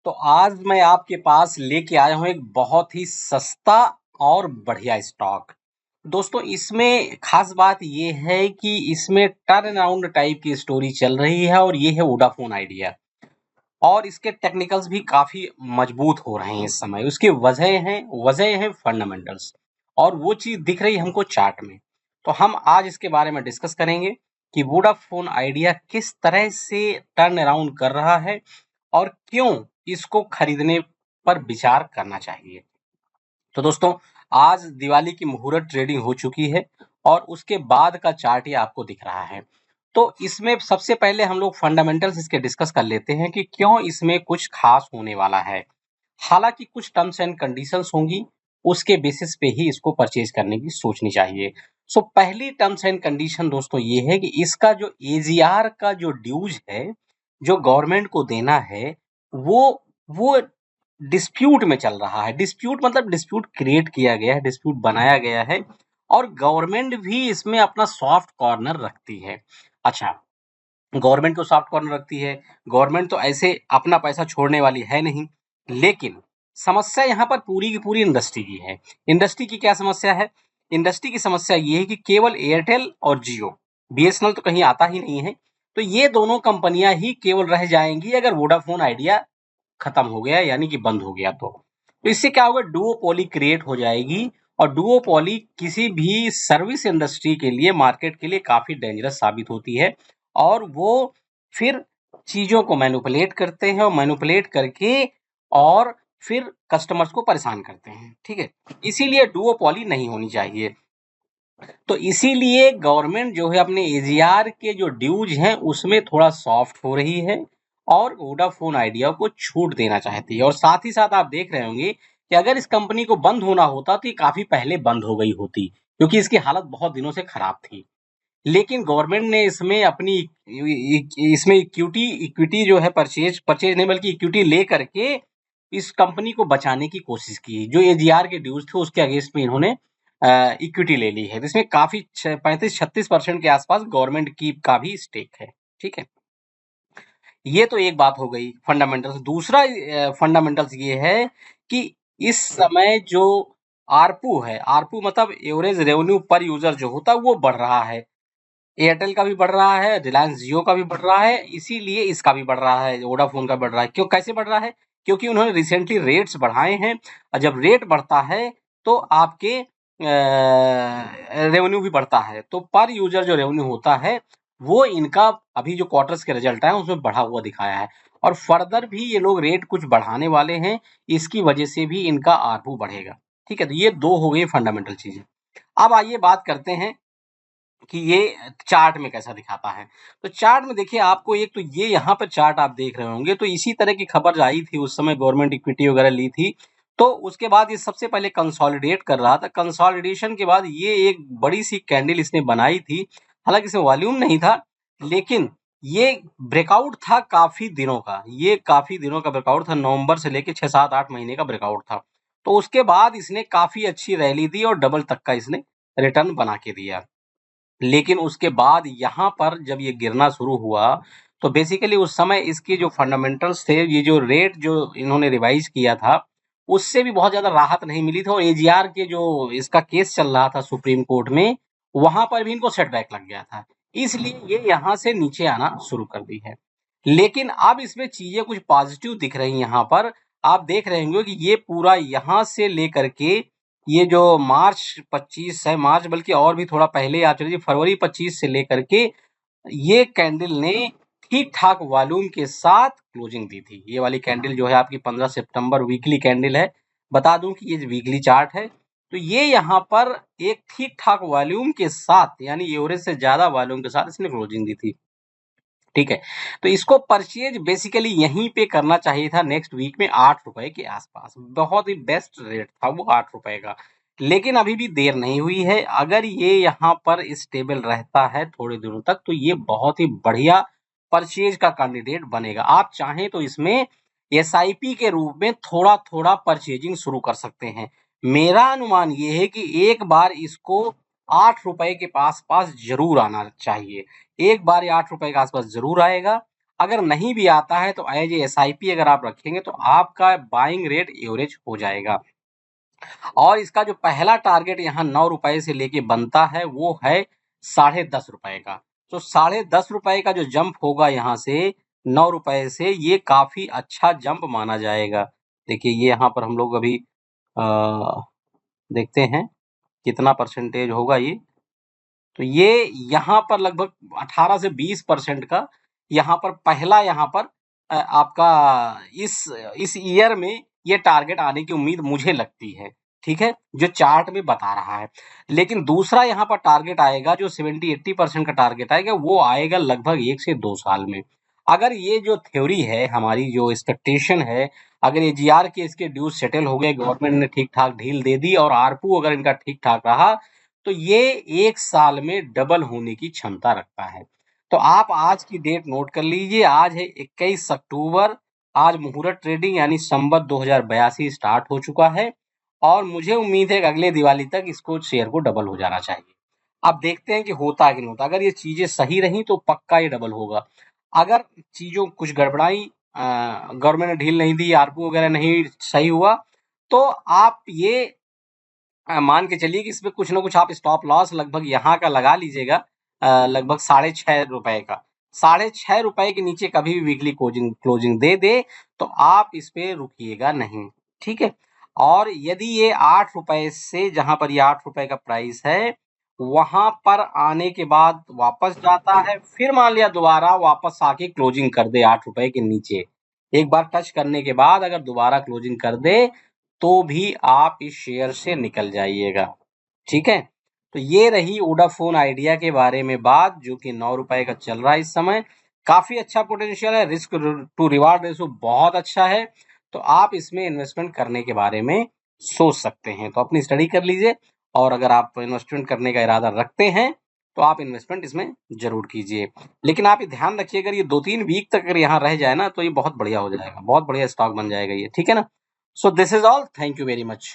तो आज मैं आपके पास लेके आया हूँ एक बहुत ही सस्ता और बढ़िया स्टॉक। दोस्तों इसमें खास बात ये है कि इसमें टर्न अराउंड टाइप की स्टोरी चल रही है और ये है वोडाफोन आइडिया और इसके टेक्निकल्स भी काफ़ी मजबूत हो रहे हैं इस समय। उसकी वजह है फंडामेंटल्स और वो चीज़ दिख रही है हमको चार्ट में। तो हम आज इसके बारे में डिस्कस करेंगे कि वोडाफोन आइडिया किस तरह से टर्न अराउंड कर रहा है और क्यों इसको खरीदने पर विचार करना चाहिए। तो दोस्तों आज दिवाली की मुहूर्त ट्रेडिंग हो चुकी है और उसके बाद का चार्ट ये आपको दिख रहा है। तो इसमें सबसे पहले हम लोग फंडामेंटल्स इसके डिस्कस कर लेते हैं कि क्यों इसमें कुछ खास होने वाला है। हालांकि कुछ टर्म्स एंड कंडीशंस होंगी, उसके बेसिस पे ही इसको परचेज करने की सोचनी चाहिए। सो पहली टर्म्स एंड कंडीशन दोस्तों ये है कि इसका जो एजीआर का जो ड्यूज है, जो गवर्नमेंट को देना है, वो डिस्प्यूट में चल रहा है। डिस्प्यूट मतलब डिस्प्यूट क्रिएट किया गया है, डिस्प्यूट बनाया गया है और गवर्नमेंट भी इसमें अपना सॉफ्ट कॉर्नर रखती है। अच्छा, गवर्नमेंट को सॉफ्ट कॉर्नर रखती है, गवर्नमेंट तो ऐसे अपना पैसा छोड़ने वाली है नहीं। लेकिन समस्या यहाँ पर पूरी की पूरी इंडस्ट्री की है। इंडस्ट्री की क्या समस्या है? इंडस्ट्री की समस्या ये है कि केवल एयरटेल और जियो, बीएसएनएल तो कहीं आता ही नहीं है, तो ये दोनों कंपनियां ही केवल रह जाएंगी अगर वोडाफोन आइडिया खत्म हो गया यानी कि बंद हो गया तो इससे क्या होगा, डुओपोली क्रिएट हो जाएगी और डुओपोली किसी भी सर्विस इंडस्ट्री के लिए, मार्केट के लिए काफी डेंजरस साबित होती है और वो फिर चीजों को मैनिपुलेट करते हैं और मैनिपुलेट करके और फिर कस्टमर्स को परेशान करते हैं। ठीक है, इसीलिए डुओपोली नहीं होनी चाहिए। तो इसीलिए गवर्नमेंट जो है अपने एजीआर के जो ड्यूज हैं उसमें थोड़ा सॉफ्ट हो रही है और वोडाफोन आइडिया को छूट देना चाहती है। और साथ ही साथ आप देख रहे होंगे कि अगर इस कंपनी को बंद होना होता तो ये काफी पहले बंद हो गई होती, क्योंकि इसकी हालत बहुत दिनों से खराब थी। लेकिन गवर्नमेंट ने इसमें अपनी इसमें इक्विटी जो है परचेज परचेज नहीं बल्कि इक्विटी ले करके इस कंपनी को बचाने की कोशिश की। जो एजीआर के ड्यूज थे उसके अगेंस्ट में इन्होंने इक्विटी ले ली है, जिसमें काफी 35-36% के आसपास गवर्नमेंट की का भी स्टेक है। ठीक है, ये तो एक बात हो गई फंडामेंटल्स। दूसरा फंडामेंटल्स ये है कि इस समय जो आरपू है, आरपू मतलब एवरेज रेवेन्यू पर यूजर जो होता है वो बढ़ रहा है। एयरटेल का भी बढ़ रहा है, रिलायंस जियो का भी बढ़ रहा है, इसीलिए इसका भी बढ़ रहा है, वोडाफोन का बढ़ रहा है। क्यों, कैसे बढ़ रहा है? क्योंकि उन्होंने रिसेंटली रेट्स बढ़ाए हैं और जब रेट बढ़ता है तो आपके रेवेन्यू भी बढ़ता है। तो पर यूजर जो रेवेन्यू होता है वो इनका अभी जो क्वार्टर्स के रिजल्ट है उसमें बढ़ा हुआ दिखाया है और फर्दर भी ये लोग रेट कुछ बढ़ाने वाले हैं, इसकी वजह से भी इनका आरपू बढ़ेगा। ठीक है, तो ये दो हो गई फंडामेंटल चीजें। अब आइए बात करते हैं कि ये चार्ट में कैसा दिखाता है। तो चार्ट में देखिए, आपको एक तो ये यहाँ पर चार्ट आप देख रहे होंगे, तो इसी तरह की खबर आई थी उस समय, गवर्नमेंट इक्विटी वगैरह ली थी। तो उसके बाद ये सबसे पहले कंसोलिडेट कर रहा था। कंसोलिडेशन के बाद ये एक बड़ी सी कैंडल इसने बनाई थी, हालांकि इसमें वॉल्यूम नहीं था, लेकिन ये ब्रेकआउट था काफी दिनों का। ये काफी दिनों का ब्रेकआउट था, नवंबर से लेके 6-7-8 महीने का ब्रेकआउट था। तो उसके बाद इसने काफी अच्छी रैली दी और डबल तक का इसने रिटर्न बना के दिया। लेकिन उसके बाद यहाँ पर जब ये गिरना शुरू हुआ तो बेसिकली उस समय इसके जो फंडामेंटल्स थे, ये जो रेट जो इन्होंने रिवाइज किया था उससे भी बहुत ज्यादा राहत नहीं मिली थी और एजीआर के जो इसका केस चल रहा था सुप्रीम कोर्ट में, वहां पर भी इनको सेटबैक लग गया था, इसलिए ये यहाँ से नीचे आना शुरू कर दी है। लेकिन अब इसमें चीजें कुछ पॉजिटिव दिख रही हैं। यहाँ पर आप देख रहे होंगे कि ये पूरा यहाँ से लेकर के ये जो मार्च 25 है, मार्च बल्कि और भी थोड़ा पहले आप चलिए फरवरी 25 से लेकर के ये कैंडल ने ठीक ठाक वॉल्यूम के साथ क्लोजिंग दी थी। ये वाली कैंडल जो है आपकी 15 सितंबर वीकली कैंडल है। बता दूं कि ये वीकली चार्ट है। तो ये यहाँ पर एक ठीक ठाक वॉल्यूम के साथ, यानी एवरेज से ज्यादा वॉल्यूम के साथ इसने क्लोजिंग दी थी। ठीक है, तो इसको परचेज बेसिकली यहीं पे करना चाहिए था नेक्स्ट वीक में 8 रुपए के आसपास। बहुत ही बेस्ट रेट था वो 8 रुपए का, लेकिन अभी भी देर नहीं हुई है। अगर ये यहाँ पर स्टेबल रहता है थोड़े दिनों तक तो ये बहुत ही बढ़िया परचेज का कैंडिडेट बनेगा। आप चाहें तो इसमें एसआईपी के रूप में थोड़ा थोड़ा परचेजिंग शुरू कर सकते हैं। मेरा अनुमान ये है कि एक बार इसको 8 रुपए के पास पास जरूर आना चाहिए। एक बार ये 8 रुपए के आसपास जरूर आएगा। अगर नहीं भी आता है तो एज ए SIP अगर आप रखेंगे तो आपका बाइंग रेट एवरेज हो जाएगा। और इसका जो पहला टारगेट यहाँ 9 रुपए से लेके बनता है वो है 10.5 रुपए का। तो 10.5 रुपए का जो जंप होगा यहाँ से 9 रुपए से, ये काफी अच्छा जंप माना जाएगा। देखिए ये यहाँ पर हम लोग अभी देखते हैं कितना परसेंटेज होगा ये। तो ये यहाँ पर लगभग 18 से 20% का यहाँ पर पहला यहाँ पर आपका इस ईयर में ये टारगेट आने की उम्मीद मुझे लगती है, ठीक है, जो चार्ट में बता रहा है। लेकिन दूसरा यहाँ पर टारगेट आएगा जो 70-80% का टारगेट आएगा, वो आएगा लगभग 1 से 2 साल में। अगर ये जो थ्योरी है, हमारी जो एक्सपेक्टेशन है, अगर ये GR के इसके ड्यूज सेटल हो गए, गवर्नमेंट ने ठीक-ठाक ढील दे दी और ARPU अगर इनका ठीक-ठाक रहा, तो ये 1 साल में डबल होने की क्षमता रखता है। तो आप आज की डेट नोट कर लीजिए, आज है 21 अक्टूबर, आज मुहूर्त ट्रेडिंग यानी संवत 2082 स्टार्ट हो चुका है और मुझे उम्मीद है कि अगले दिवाली तक इसको शेयर को डबल हो जाना चाहिए। अब देखते हैं कि होता है कि नहीं होता। अगर ये चीजें सही रही तो पक्का ये डबल होगा। अगर चीजों कुछ गड़बड़ाई, गवर्नमेंट ने ढील नहीं दी, ARPU वगैरह नहीं सही हुआ, तो आप ये मान के चलिए कि इसमें कुछ ना कुछ आप स्टॉप लॉस लगभग यहाँ का लगा लीजिएगा, लगभग 6.5 रुपए का। 6.5 रुपए के नीचे कभी भी वीकली क्लोजिंग दे दे तो आप इस पे रुकिएगा नहीं, ठीक है। और यदि ये 8 रुपए से, जहां पर ये 8 रुपए का प्राइस है, वहां पर आने के बाद वापस जाता है, फिर मान लिया दोबारा वापस आके क्लोजिंग कर दे 8 रुपए के नीचे, एक बार टच करने के बाद अगर दोबारा क्लोजिंग कर दे तो भी आप इस शेयर से निकल जाइएगा, ठीक है। तो ये रही वोडाफोन आइडिया के बारे में बात, जो कि 9 रुपए का चल रहा है इस समय। काफी अच्छा पोटेंशियल है, रिस्क टू रिवार्ड रेशो बहुत अच्छा है, तो आप इसमें इन्वेस्टमेंट करने के बारे में सोच सकते हैं। तो अपनी स्टडी कर लीजिए और अगर आप इन्वेस्टमेंट करने का इरादा रखते हैं तो आप इन्वेस्टमेंट इसमें जरूर कीजिए। लेकिन आप ये ध्यान रखिए, अगर ये 2-3 वीक तक अगर यहाँ रह जाए ना तो ये बहुत बढ़िया हो जाएगा, बहुत बढ़िया स्टॉक बन जाएगा ये, ठीक है ना। So this is all. Thank you very much.